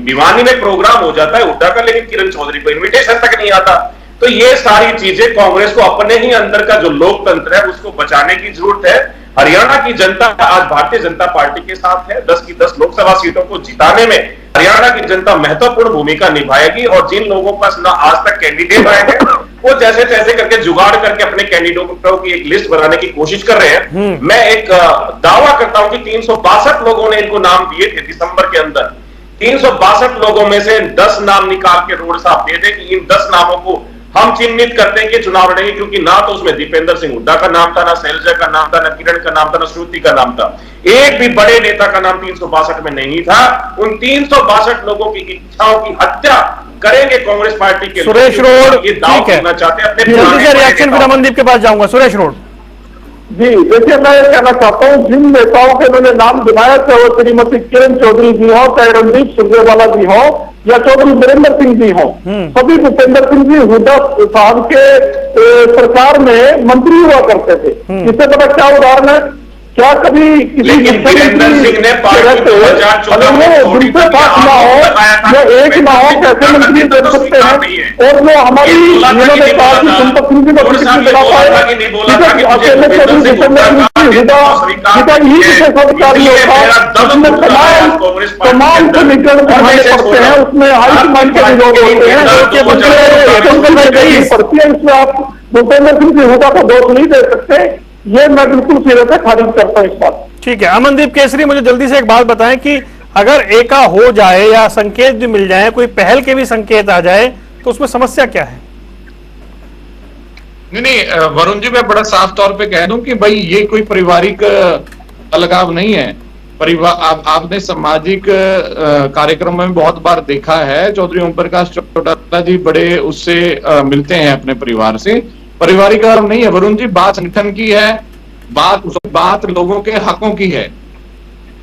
[SPEAKER 10] भिवानी में प्रोग्राम हो जाता है हुड्डा का, लेकिन किरण चौधरी को इन्विटेशन तक नहीं आता। तो ये सारी चीजें कांग्रेस को अपने ही अंदर का जो लोकतंत्र है उसको बचाने की जरूरत है। हरियाणा की जनता आज भारतीय जनता पार्टी के साथ है। 10 की 10 लोकसभा सीटों को जिताने में हरियाणा की जनता महत्वपूर्ण भूमिका निभाएगी। और जिन लोगों के पास ना आज तक कैंडिडेट आए हैं, वो जैसे तैसे करके जुगाड़ करके अपने कैंडिडेटों की एक लिस्ट बनाने की कोशिश कर रहे हैं। मैं एक दावा करता हूं कि 362 लोगों ने इनको नाम दिए थे दिसंबर के अंदर। 362 लोगों में से 10 नाम निकाल के रोड साहब दे दे कि इन 10 नामों को हम चिन्हित करते हैं कि चुनाव लड़ेंगे, क्योंकि ना तो उसमें दीपेंद्र सिंह हुड्डा का नाम था, ना शैलजा का नाम था, ना किरण का नाम था, ना श्रुति का नाम था। एक भी बड़े नेता का नाम 362 में नहीं था। उन 362 लोगों की इच्छाओं की हत्या करेंगे कांग्रेस पार्टी के
[SPEAKER 1] सुरेश रोड,
[SPEAKER 10] ये दाव करना चाहते हैं अपने
[SPEAKER 1] रिएक्शन फिर अमनदीप के पास जाऊंगा। सुरेश रोड
[SPEAKER 7] जी देखिए, मैं ये कहना चाहता हूँ, जिन नेताओं के उन्होंने नाम दिलाया, चाहे वो श्रीमती किरण चौधरी जी हो, चाहे रणदीप सुरजेवाला जी हो, या चौधरी वीरेंद्र सिंह जी हो, सभी भूपेंद्र सिंह जी हुड्डा साहब के सरकार में मंत्री हुआ करते थे। इससे बड़ा क्या उदाहरण है? क्या कभी किसी
[SPEAKER 10] वीरेंद्र सिंह ने
[SPEAKER 7] जिनसे बात ना हो या एक ना हो, कैसे मंत्री बन सकते हैं? और जो हमारी जिन्होंने कहा कि संपत सिंह जी को टिकट नहीं दिला पाए, अकेले चौधरी भूपेंद्र सिंह हुड्डा ही विशेष अधिकारी होता, उसमें तमाम समीकरण बनाने पड़ते हैं, उसमें हाईकमान के विरोध होते हैं, पड़ती है। इसमें आप भूपेंद्र सिंह जी हुड्डा को दोष नहीं दे सकते। ये मैं बिल्कुल सिरे से खारिज करता हूं इस बात।
[SPEAKER 1] ठीक है, अमनदीप केसरी, मुझे जल्दी से एक बात बताएं कि अगर एका हो जाए या संकेत भी मिल जाए, कोई पहल के भी संकेत आ जाए, तो उसमें समस्या क्या है?
[SPEAKER 9] नहीं वरुण जी, मैं बड़ा साफ तौर पे कह दूं कि भाई ये कोई पारिवारिक अलगाव नहीं है। परिवार आपने सामाजिक कार्यक्रम में बहुत बार देखा है, चौधरी ओम प्रकाश चौटाला जी बड़े उससे मिलते हैं अपने परिवार से। पारिवारिक अलगाव नहीं है वरुण जी, बात संगठन की है, बात लोगों के हकों की है।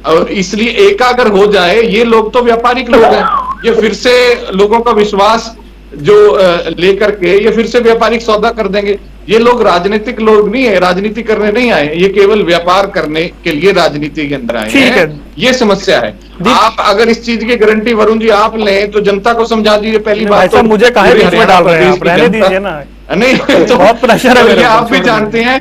[SPEAKER 9] और इसलिए एक अगर हो जाए, ये लोग तो व्यापारिक लोग हैं, ये फिर से लोगों का विश्वास जो लेकर के ये फिर से व्यापारिक सौदा कर देंगे। ये लोग राजनीतिक लोग नहीं है, राजनीति करने नहीं आए, ये केवल व्यापार करने के लिए राजनीति के अंदर आए हैं। ये समस्या है। आप अगर इस चीज की गारंटी वरुण जी आप लें तो जनता को समझा दीजिए। पहली बात तो
[SPEAKER 1] मुझे काहे बीच में डाल रहे हैं आप, रहने दीजिए ना।
[SPEAKER 9] नहीं तो
[SPEAKER 1] बहुत प्रेशर है,
[SPEAKER 9] ये आप भी जानते हैं।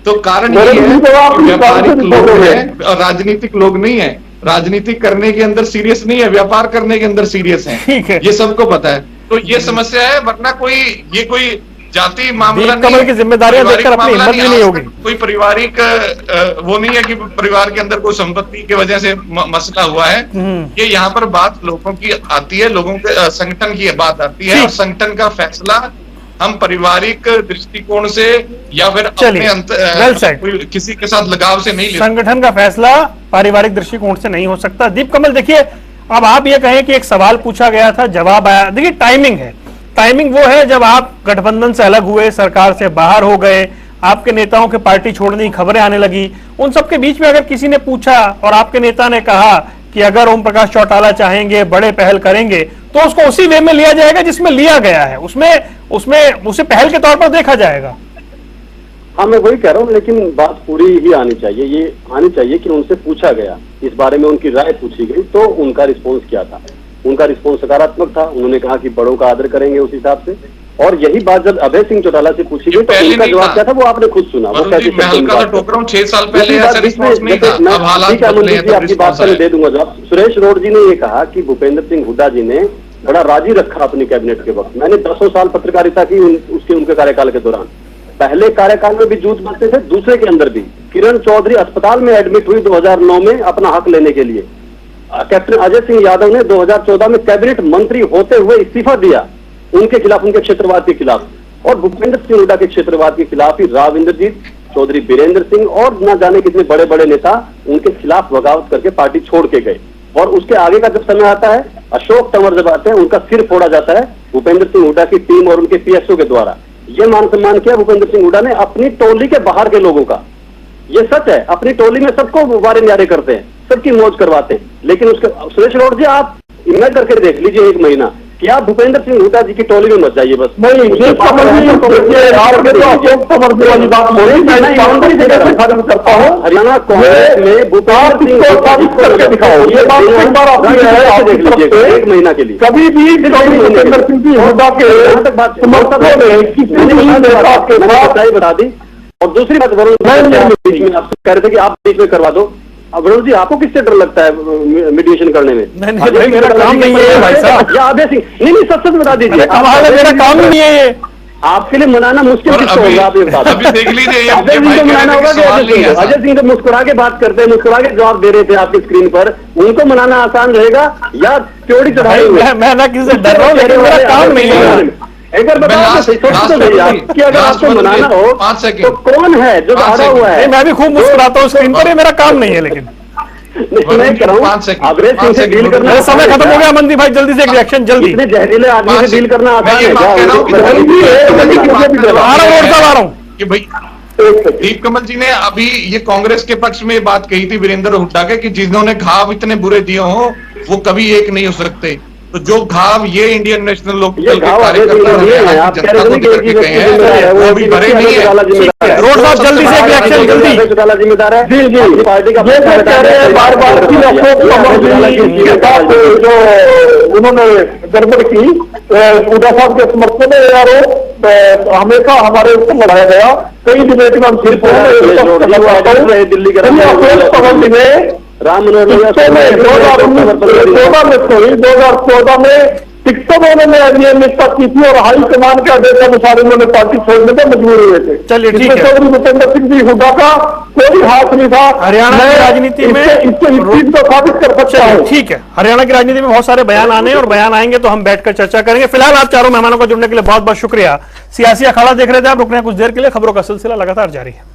[SPEAKER 9] तो कारण ये है व्यापारिक लोग हैं और राजनीतिक लोग नहीं है। राजनीति करने के अंदर सीरियस नहीं है, व्यापार करने के अंदर सीरियस है, ये सबको पता है। तो ये समस्या है, वरना कोई जाति मामला नहीं,
[SPEAKER 1] कमल की जिम्मेदारियां देखकर अपनी हिम्मत भी नहीं होगी।
[SPEAKER 9] कोई पारिवारिक वो नहीं है कि परिवार के अंदर कोई संपत्ति की वजह से मसला हुआ है। ये यहाँ पर बात लोगों की आती है, लोगों के संगठन की बात आती है, और संगठन का फैसला हम पारिवारिक दृष्टिकोण से या फिर अपने किसी के साथ लगाव से नहीं ले।
[SPEAKER 1] संगठन का फैसला पारिवारिक दृष्टिकोण से नहीं हो सकता। दीप कमल, देखिए अब आप ये कहें कि एक सवाल पूछा गया था, जवाब आया। देखिए टाइमिंग है, टाइमिंग वो है जब आप गठबंधन से अलग हुए, सरकार से बाहर हो गए, आपके नेताओं के पार्टी छोड़ने की खबरें आने लगी। उन सबके बीच में अगर किसी ने पूछा और आपके नेता ने कहा कि अगर ओम प्रकाश चौटाला चाहेंगे, बड़े पहल करेंगे, तो उसको उसी वे में लिया जाएगा जिसमें लिया गया है, उसमें उसे पहल के तौर पर देखा जाएगा।
[SPEAKER 11] हाँ, मैं वही कह रहा हूँ, लेकिन बात पूरी ही आनी चाहिए। ये आनी चाहिए कि उनसे पूछा गया, इस बारे में उनकी राय पूछी गई, तो उनका रिस्पॉन्स क्या था। उनका रिस्पॉन्स सकारात्मक था, उन्होंने कहा कि बड़ों का आदर करेंगे उस हिसाब से। और यही बात जब अभय सिंह चौटाला से पूछी गई तो उनका जवाब क्या था वो आपने खुद सुना। वो कैसे
[SPEAKER 9] 6 साल पहले ऐसा रिस्पॉन्स नहीं था। अब हालात बदले हैं तो
[SPEAKER 11] आपकी बात पर दे दूंगा जवाब। सुरेश रोड जी ने ये कहा कि भूपेंद्र सिंह हुड्डा जी ने बड़ा राजी रखा अपनी कैबिनेट के वक्त। मैंने 10 साल पत्रकारिता की उनके कार्यकाल के दौरान। पहले कार्यकाल में भी जूझ बचते थे, दूसरे के अंदर भी। किरण चौधरी अस्पताल में एडमिट हुई 2009 में अपना हक लेने के लिए। कैप्टन अजय सिंह यादव ने 2014 में कैबिनेट मंत्री होते हुए इस्तीफा दिया उनके खिलाफ, उनके क्षेत्रवाद के खिलाफ। और भूपेंद्र सिंह हुड्डा के क्षेत्रवाद के खिलाफ ही राव इंद्रजीत, चौधरी बीरेंद्र सिंह और न जाने कितने बड़े बड़े नेता उनके खिलाफ बगावत करके पार्टी छोड़ के गए। और उसके आगे का जब समय आता है, अशोक तंवर जब आते हैं, उनका सिर फोड़ा जाता है भूपेंद्र सिंह हुड्डा की टीम और उनके पीएसओ के द्वारा। ये मान सम्मान किया भूपेंद्र सिंह हुड्डा ने अपनी टोली के बाहर के लोगों का। ये सच है, अपनी टोली में सबको वारे न्यारे करते हैं, सबकी मौज करवाते हैं। लेकिन उसके सुरेश रोड जी आप इमेज करके देख लीजिए 1 महीना कि आप भूपेंद्र सिंह हुड्डा जी की टोली में मत जाइए बस। हरियाणा कांग्रेस में भूपेंद्र सिंह 1 महीना के लिए कभी भी भूपेंद्र सिंह हुड्डा के बता दी। और दूसरी बात वरुण बीच में आप कह रहे थे कि आप बीच में करवा दो। अब वरुण जी आपको किससे डर लगता है मीडिएशन करने में?
[SPEAKER 1] नहीं, मेरा काम नहीं है भाई साहब।
[SPEAKER 11] या अभय सिंह नहीं सच बता दीजिए,
[SPEAKER 1] मेरा काम नहीं है ये।
[SPEAKER 11] आपके लिए मनाना मुश्किल किसको होगा? आप ये बता
[SPEAKER 9] अभी देख लीजिए,
[SPEAKER 11] अजय सिंह को मनाना होगा कि अजय सिंह तो मुस्कुरा के बात करते हैं, मुस्कुरा के जवाब दे रहे थे आपकी स्क्रीन पर। उनको मनाना आसान रहेगा या त्योड़ी चढ़ाई?
[SPEAKER 1] मैं ना किसी से डर रहा हूँ, लेकिन मेरा काम नहीं है।
[SPEAKER 11] एक बार बताओ कि अगर आपको मनाना हो तो कौन है जो अड़ा हुआ है?
[SPEAKER 1] मैं भी खूब मुस्कुराता हूँ स्क्रीन पर, मेरा काम नहीं है। लेकिन
[SPEAKER 11] मैं कह रहा हूँ अग्रेस सिंह से डील करना।
[SPEAKER 1] समय खत्म हो गया अमनदीप भाई, जल्दी से एक रिएक्शन जल्दी।
[SPEAKER 11] इतने जहरीले आदमी से डील करना आसान है?
[SPEAKER 1] आ रहा हूँ
[SPEAKER 9] कि भाई दीप कमल जी ने अभी ये कांग्रेस के पक्ष में बात कही थी वीरेंद्र हुड्डा के कि जिन्होंने घाव इतने बुरे दिए हों वो कभी एक नहीं हो सकते। तो जो घाव ये इंडियन नेशनल लोकदल के कार्यकर्ता जनता को देकर के गए हैं वो भी भरे नहीं है।
[SPEAKER 1] रोड साहब जल्दी से रिएक्शन जल्दी।
[SPEAKER 11] चौटाला जिम्मेदार है जी पार्टी का
[SPEAKER 7] बार बार जो उन्होंने गड़बड़ की हुड्डा साहब के समर्थन में आरोप हमेशा हमारे ऊपर लगाया गया। कई डिबेट में हम सिर्फ
[SPEAKER 11] दिल्ली के राम मनोहर
[SPEAKER 7] 2014 में टिकटों में उन्होंने अनियमितता की थी और हाईकमान के आदेश के अनुसार उन्होंने पार्टी छोड़ने में मजबूर हुए थे।
[SPEAKER 1] चलिए ठीक है,
[SPEAKER 7] चौधरी भूपेंद्र सिंह जी हुड्डा का कोई हाथ नहीं था।
[SPEAKER 1] हरियाणा की राजनीति में
[SPEAKER 7] इससे इस चीज को साबित कर सकता है।
[SPEAKER 1] ठीक है, हरियाणा की राजनीति में बहुत सारे बयान आने और बयान आएंगे तो हम बैठकर चर्चा करेंगे। फिलहाल आप चारों मेहमानों को जुड़ने के लिए बहुत बहुत शुक्रिया। सियासी अखाड़ा देख रहे थे आप, रुकने कुछ देर के लिए। खबरों का सिलसिला लगातार जारी है।